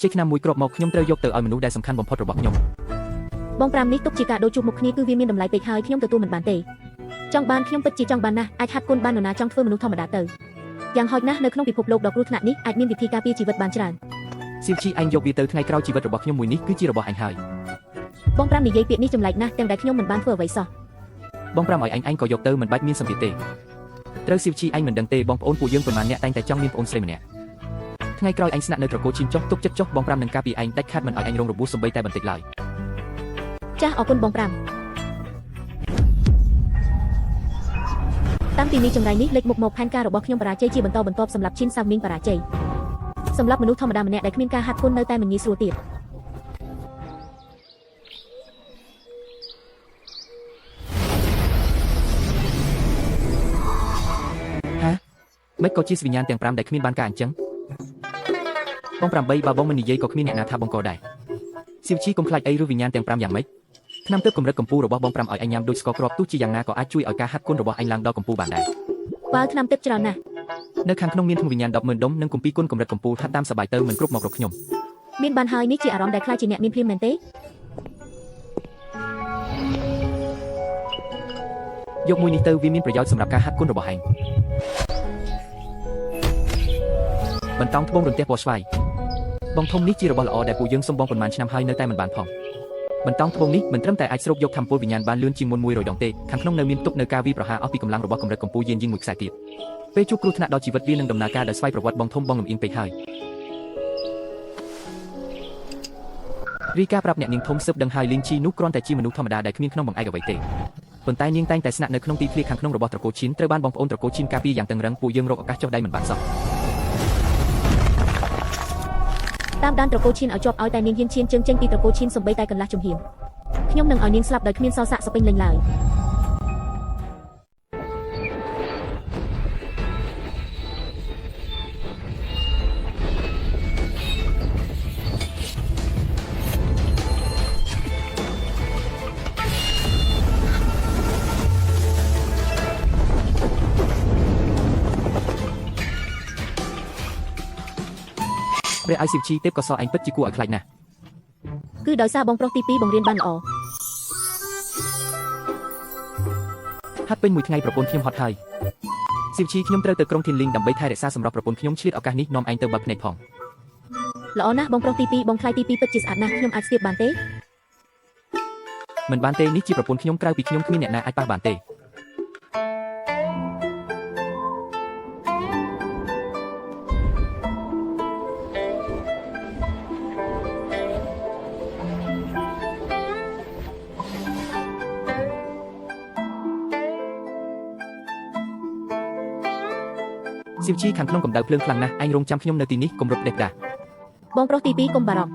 ខ្ចីឆ្នាំមួយគ្រាប់មកខ្ញុំត្រូវយកទៅឲ្យមនុស្សដែលសំខាន់បំផុតរបស់ខ្ញុំបងប្រាំនេះទុកជាការដូរជួបមុខគ្នាគឺវាមានតម្លៃពេកហើយខ្ញុំទទួលមិនបានទេចង់បានខ្ញុំពិតជាចង់បានណាស់អាចហាត់គុណបាននរណាចង់ធ្វើមនុស្សធម្មតាទៅយ៉ាងហោចណាស់នៅក្នុងពិភពលោកដ៏គ្រោះថ្នាក់នេះអាចមានវិធីការពារជីវិតបានច្រើនសៀវជីអញយកវាទៅថ្ងៃក្រោយជីវិតរបស់ខ្ញុំមួយនេះគឺជារបស់អញហើយបងប្រាំនិយាយពាក្យនេះចម្លែកណាស់ទាំងដែលខ្ញុំមិនបានធ្វើអ្វីសោះបងប្រាំឲ្យអញក៏យកទៅមិនបាច់មានសម្ពាធទេត្រូវសៀវជីអញមិនដឹងទេបងប្អូនពួកយើងប៉ុន្មានអ្នកតែងតែចង់មានប្អូនស្រីម្នាក់ថ្ងៃក្រោយអញស្នាក់នៅត្រកូលឈីនចុះទុកចិត្តចុះបងប្រាំនឹងការពារអញដាច់ខាតមិនឲ្យអញរងរបួសសូម្បីតែបន្តិចឡើយចាស់អរគុណបងប្រាំតាំងពីនេះចង្រៃនេះលេចមុខមកផែនការរបស់ខ្ញុំបរាជ័យជាបន្តបន្ទាប់សម្រាប់ឈីនសាវមីងបរាជ័យសម្រាប់មនុស្សធម្មតាម្នាក់ដែលគ្មានការហាត់គុណនៅតែមិនងាយស្រួលទៀតមិនក៏ជាវិញ្ញាណទាំង5ដែលគ្មានបានការអញ្ចឹងបង8បើបងមិននិយាយក៏គ្មានអ្នកណាថាបងក៏ដែរសៀវជីកុំខ្លាចអីឬវិញ្ញាណទាំង5យ៉ាងម៉េចឆ្នាំទើបកម្រិតកម្ពស់របស់បង5ឲ្យអញញ៉ាំដូចស្ករគ្រាប់ទោះជាយ៉ាងណាក៏អាចជួយឲ្យការហាត់គុណរបស់អញឡើងដល់កម្ពស់បានដែរបើឆ្នាំទើបច្រើនណាស់នៅខាងក្នុងមានវិញ្ញាណ100000ដុំនិងគម្ពីរគុណកម្រិតកម្ពស់ថាតាមសបាយទៅមិនគ្រប់មករកខ្ញុំមានបានហើយនេះជាអារម្មណ៍ដែលខ្លាចជាអ្នកមានភ្លាមមែនទេយកមួយនេះទៅវាមានប្រយោជន៍សម្រាប់ការហាត់គុណរបស់ឯងបន្តោងត្បូងរន្ទះពណ៌ស្វាយបងធំនេះជារបស់ល្អដែលពួកយើងសុំបងប៉ុន្មានឆ្នាំហើយនៅតែមិនបានផងបន្តោងត្បូងនេះមិនត្រឹមតែអាចស្រូបយកធម៌ពលវិញ្ញាណបានលឿនជាងមុន100ដងទេខាងក្នុងនៅមានទុកនៅការវាយប្រហារអស់ពីកម្លាំងរបស់កម្រិតកម្ពុជាយានយីងមួយខ្សែទៀតពេលជួបគ្រោះថ្នាក់ដល់ជីវិតវានឹងដំណើរការដោយស្វ័យប្រវត្តិបងធំបងលំអៀងពេកហើយរីកាប្រាប់អ្នកនាងធំស៊ើបដឹងហើយលីងជីនោះគ្រាន់តែជាមនុស្សធម្មតាដែលគ្មានក្នុងបង្អែកអ្វីទេប៉ុន្តែនាងតែងតែស្នាក់នៅក្នុងទីធ្លាខាងក្នុងរបស់ត្រកូលឈីនត្រូវបានបងប្អូនត្រកូលឈីនការពារយ៉ាងតឹងរ៉ឹងពួកយើងរកឱកាសចុះដៃមិនបានសោះតាមដានត្រកូលឈីនឲ្យជាប់ឲ្យតែនាងហ៊ានឈានជើងចេញពីត្រកូលឈីនសំបីតែកន្លះជំហានខ្ញុំនឹងឲ្យនាងស្លាប់ដោយគ្មានសល់សាកសពេញលេញឡើយព្រះអាយសៀវជីទេពកសលអញពិតជាគួរឲ្យខ្លាចណាស់គឺដោយសារបងប្រុសទី2បង្រៀនបានល្អហាត់ពេញមួយថ្ងៃប្រពន្ធខ្ញុំហត់ហើយសៀវជីខ្ញុំត្រូវទៅក្រុងធីនលីងដើម្បីថែរក្សាសម្រាប់ប្រពន្ធខ្ញុំឆ្លៀតឱកាសនេះនាំឯងទៅបើកភ្នែកផងល្អណាស់បងប្រុសទី2បងខ្លាយទី2ពិតជាស្អាតណាស់ខ្ញុំអាចស្ទាបបានទេមិនបានទេនេះជាប្រពន្ធខ្ញុំក្រៅពីខ្ញុំគ្មានអ្នកណាអាចប៉ះបានទេសៀវជីខាងក្នុងកម្ដៅភ្លើងខ្លាំងណាស់អញរងចាំខ្ញុំនៅទីនេះកុំរត់ដេកដាបងប្រុសទី2កុំបារម្ភ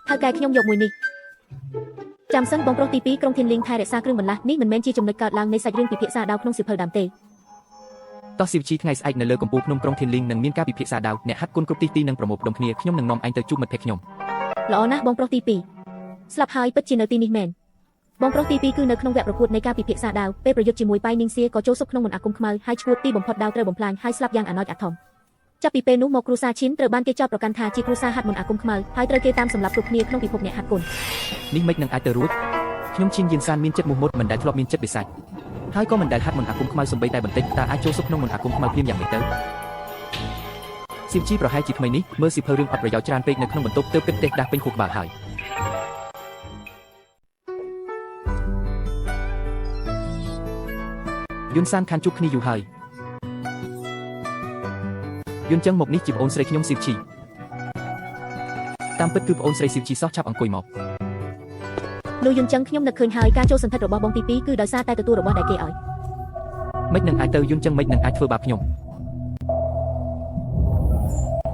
ហើយកែខ្ញុំយកមួយនេះចាំសិនបងប្រុសទី2ក្រុងធានលីងថែរក្សាគ្រឿងបន្លាស់នេះមិនមែនជាចំណុចកើតឡើងនៃសាច់រឿងពិភាក្សាដៅក្នុងសៀវភៅដើមទេតោះសៀវជីថ្ងៃស្អែកនៅលើកំពូលភ្នំក្រុងធីនលីងនឹងមានការពិភាក្សាដៅអ្នកហាត់គុណគ្រប់ទីនឹងប្រមូលផ្ដុំគ្នាខ្ញុំនឹងនាំឯងទៅជួបមិត្តភក្តិខ្ញុំល្អណាស់បងប្រុសទី2ស្លាប់ហើយពិតជានៅទីនេះមែនបងប្រុសទី2គឺនៅក្នុងវគ្គប្រកួតនៃការពិភាក្សាដៅពេលប្រយុទ្ធជាមួយប៉ៃនីងសៀក៏ចូលសុខក្នុងមន្តអាគមខ្មៅហើយឈ្មោះទីបំផុតដៅត្រូវបំផ្លាញហើយស្លាប់យ៉ាងអាណោចអាធំចាប់ពីពេលនោះមកគ្រូសាឈីនត្រូវបានគេចោទប្រកាន់ថាជាគ្រូសាហាត់មន្តអាគមខ្មៅហើយត្រូវគេតាមសម្លាប់គ្រប់គ្នាក្នុងពិភពអ្នកហាត់គុណនេះមិននឹងអាចទៅរួចខ្ញុំឈីនយានសានមានចិត្តមោះមុតមិនដែលធ្លាប់មានចិត្តបិសាចហើយក៏មិនដែលហាត់មន្តអាគមខ្មៅសំបីតែបន្តិចតើអាចចូលសុខក្នុងមន្តអាគមខ្មៅភ្លាមយ៉ាងម៉េចទៅសៀវជីប្រហែលជាថ្មីនេះមើលសៀវភៅរឿងអត់ប្រយោជន៍ច្រើនពេកនៅក្នុងបន្ទប់ទើបគិតទេដាស់ពេញខួរក្បាលហើយយុនសានខានជួបគ្នាយូរហើយយុនចឹងមកនេះជាប្អូនស្រីខ្ញុំសៀវជីតាមពិតគឺប្អូនស្រីសៀវជីសោះចាប់អង្គុយមកលោកយុនចឹងខ្ញុំនឹកឃើញហើយការចូលសន្ធិដ្ឋរបស់បងទី2គឺដោយសារតែទទួលរបស់ដែលគេឲ្យមិននឹងអាចទៅយុនចឹងមិននឹងអាចធ្វើបាបខ្ញុំ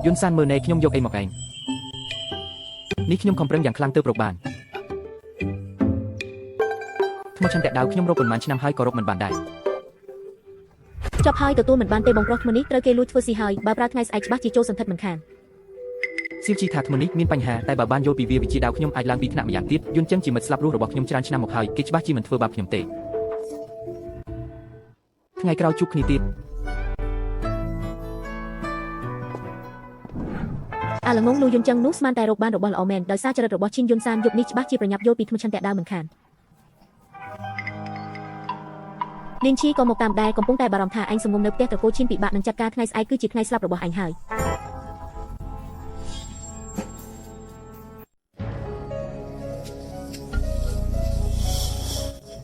យុនសានមើលណែខ្ញុំយកអីមកឯងនេះខ្ញុំខំប្រឹងយ៉ាងខ្លាំងទៅរកបានថ្មឆន្ទៈដៅខ្ញុំរកប៉ុន្មានឆ្នាំហើយក៏រកមិនបានដែរចប់ហើយទទួលមិនបានទេបងប្រុសថ្មនេះត្រូវគេលួចធ្វើស៊ីហើយបើប្រើថ្ងៃស្អែកច្បាស់ជាចូលសន្ធិដ្ឋមិនខាន សៀវជីថាថ្មនេះមានបញ្ហាតែបើបានយល់ពីវាវិជាដាវខ្ញុំអាចឡើងពីថ្នាក់ម្យ៉ាងទៀតយន្តចឹងជាមិត្តស្លាប់រស់របស់ខ្ញុំច្រើនឆ្នាំមកហើយគេច្បាស់ជាមិនធ្វើបាបខ្ញុំទេថ្ងៃក្រោយជួបគ្នាទៀតអាល្ងងលូយន្តចឹងនោះស្មានតែរកបានរបស់ល្អមែនដោយសារចរិតរបស់ឈិនយុនសានយប់នេះច្បាស់ជាប្រញាប់យល់ពីថ្មឆន្ទៈដាវមិនខានលីនឈីក៏មកតាមដែរកំពុងតែបារម្ភថាឯងសំងំនៅផ្ទះត្រកូលឈិនពិបាកនឹងចាត់ការថ្ងៃស្អែកគឺជាថ្ងៃស្លាប់របស់ឯងហើយ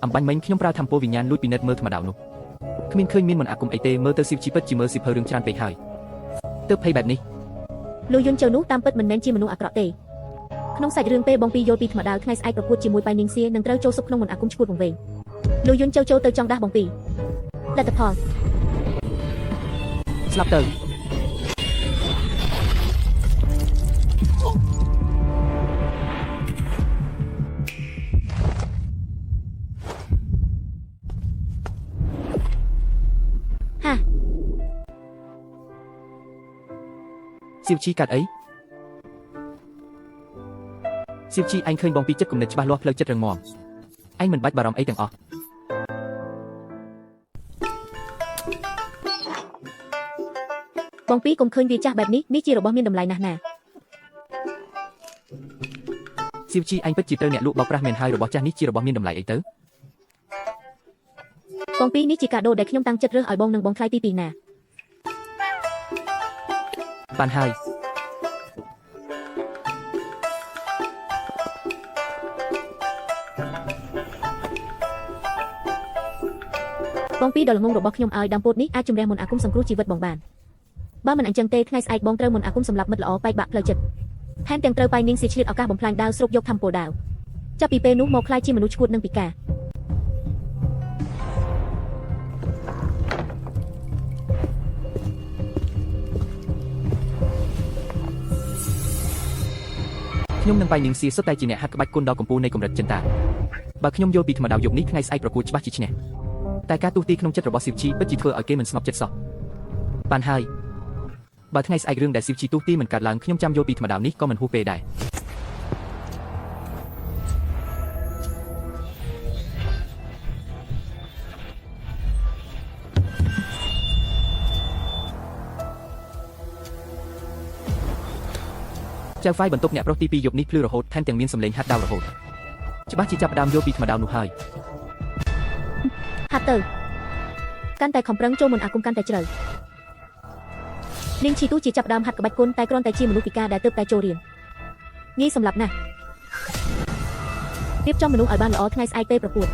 អំបញ្ញមិញខ្ញុំប្រើធម្មពលវិញ្ញាណលួចពិនិត្យមើលថ្មដាវនោះគ្មានឃើញមានមន្តអាគមអីទេមើលទៅសៀវជីពិតជាមើលសៀវភៅរឿងច្រើនពេកហើយទើបភ័យបែបនេះលូយន្តចឹងនោះតាមពិតមិនមែនជាមនុស្សអាក្រក់ទេក្នុងសាច់រឿងពេលបងពីយល់ពីថ្មដាវថ្ងៃស្អែកប្រកួតជាមួយប៉ៃនីងសៀនឹងត្រូវចូលសុខក្នុងមន្តអាគមឈួតវង្វេងលូយន្តចូលទៅចង់ដាស់បងពីលទ្ធផលស្លាប់ទៅហាសៀវជីកាត់អីសៀវជីឯងឃើញបងពីចិត្តគំនិតច្បាស់លាស់ផ្លូវចិត្តរឹងមាំឯងមិនបាច់បារម្ភអីទាំងអស់បងពីកុំឃើញវាចាស់បែបនេះជារបស់មានតម្លៃណាស់ណាសៀវជីឯងពិតជាត្រូវអ្នកលក់បោកប្រាស់មែនហើយរបស់ចាស់នេះជារបស់មានតម្លៃអីទៅបងពីនេះជាកាដូដែលខ្ញុំតាំងចិត្តរើសឲ្យបងនិងបងថ្លៃទី2ណាបានហើយបងពីដល់ងងរបស់ខ្ញុំឲ្យដាំពោតនេះអាចជំរះមន្តអាគមសង្គ្រោះជីវិតបងបានបើមិនអញ្ចឹងទេថ្ងៃស្អែកបងត្រូវមន្តអាគមសម្រាប់មិត្តល្អបែកបាក់ផ្លូវចិត្តថែមទាំងត្រូវប៉ៃនីងសៀឆ្លៀតឱកាសបំផ្លាញដាវស្រូបយកធម្មពលដាវចាប់ពីពេលនោះមកខ្លាចជាមនុស្សឈួតនិងពិការខ្ញុំនឹងប៉ៃនីងសៀសុទ្ធតែជាអ្នកហាត់ក្បាច់គុនដ៏កំពូលនៃកម្រិតចិនតាបើខ្ញុំយល់ពីថ្មដាវយប់នេះថ្ងៃស្អែកប្រកួតច្បាស់ជាឈ្នះតែការទូទីក្នុងចិត្តរបស់សៀវជីពិតជាធ្វើឲ្យគេមិនស្ងប់ចិត្តសោះបានហើយបើថ្ងៃស្អែករឿងដែលសៀវជីទូទីមិនកើតឡើងខ្ញុំចាំយល់ពីថ្មដាវនេះក៏មិនហួសពេលដែរចៅហ្វាយបន្ទប់អ្នកប្រុសទី2យប់នេះភ្លឺរហូតថែមទាំងមានសម្លេងហាត់ដាវរហូតច្បាស់ជាចាប់ផ្ដើមយល់ពីថ្មដាវនោះហើយហាត់ទៅកាន់តែខំប្រឹងចូលមន្តអាគមកាន់តែជ្រៅលីងឈីទូជាចាប់ដើមហាត់ក្បាច់គុនតែគ្រាន់តែជាមនុស្សពិការដែលទើបតែចូលរៀនងាយសម្លាប់ណាស់រៀបចំមនុស្សឲ្យបានល្អថ្ងៃស្អែកពេលប្រកួត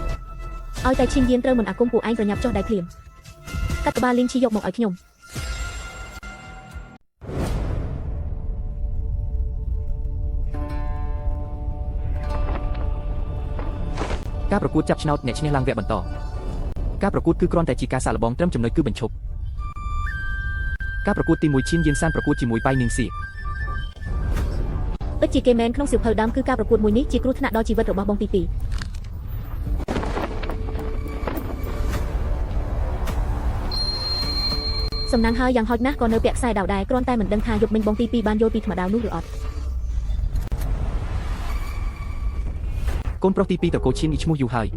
ឲ្យតែឈិនយានត្រូវមន្តអាគមពួកឯងប្រញាប់ចុះដៃភ្លាមកាត់ក្បាលលីងឈីយកមកឲ្យខ្ញុំការប្រកួតចាប់ឆ្នោតអ្នកឈ្នះឡើងវគ្គបន្តការប្រកួតគឺគ្រាន់តែជាការសាកល្បងត្រឹមចំណុចគឺបញ្ឈប់ការប្រកួតទី1ឈិនយានសានប្រកួតជាមួយប៉ៃនីងសៀពិតជាគេមែនក្នុងសៀវភៅដើមគឺការប្រកួតមួយនេះជាគ្រោះថ្នាក់ដល់ជីវិតរបស់បងទី2សំណាងហើយយ៉ាងហោចណាស់ក៏នៅពាក់ខ្សែដាវដែរគ្រាន់តែមិនដឹងថាយប់មិញបងទី2បានយល់ពីថ្មដាវនោះឬអត់កូនប្រុសទី2ត្រកូលឈិននេះឈ្មោះយូហើយ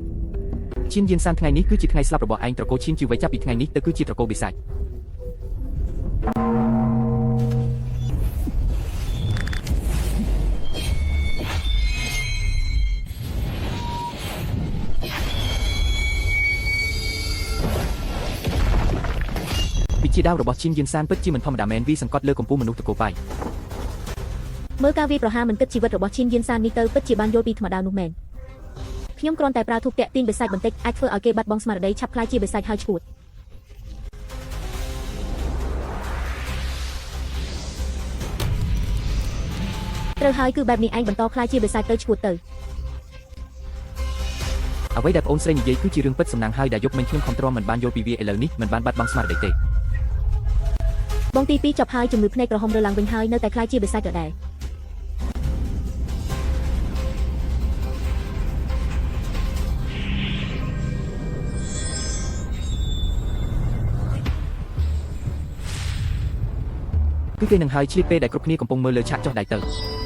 ឈិនយានសានថ្ងៃនេះគឺជាថ្ងៃស្លាប់របស់ឯងត្រកូលឈិនជីវ័យចាប់ពីថ្ងៃនេះទៅគឺជាត្រកូលបិសាចវិជាដាវរបស់ឈិនយានសានពិតជាមិនធម្មតាមែនវាសង្កត់លើកម្ពុជាមនុស្សត្រកូលប៉ៃមើលការវាប្រហារមិនគិតជីវិតរបស់ឈិនយានសាននេះទៅពិតជាបានយល់ពីថ្មដាវនោះមែនខ្ញុំគ្រាន់តែប្រើធូបតាក់ទាញបិសាចបន្តិចអាចធ្វើឲ្យគេបាត់បង់ស្មារតីឆាប់ខ្លាយជាបិសាចហើយឈួតត្រូវហើយគឺបែបនេះឯងបន្តខ្លាយជាបិសាចទៅឈួតទៅអ្វីដែលប្អូនស្រីនិយាយគឺជារឿងពិតសំណាងហើយដែលយប់មិញខ្ញុំខំទ្រាំមិនបានយល់ពីវាឥឡូវនេះមិនបានបាត់បង់ស្មារតីទេបងទី2ចប់ហើយជំងឺភ្នែកក្រហមរើឡើងវិញហើយនៅតែខ្លាយជាបិសាចដដែល គឺគេនឹងហើយឆ្លៀតពេលដែលគ្រប់គ្នាកំពុងមើលលើឆាកចុះដៃទៅ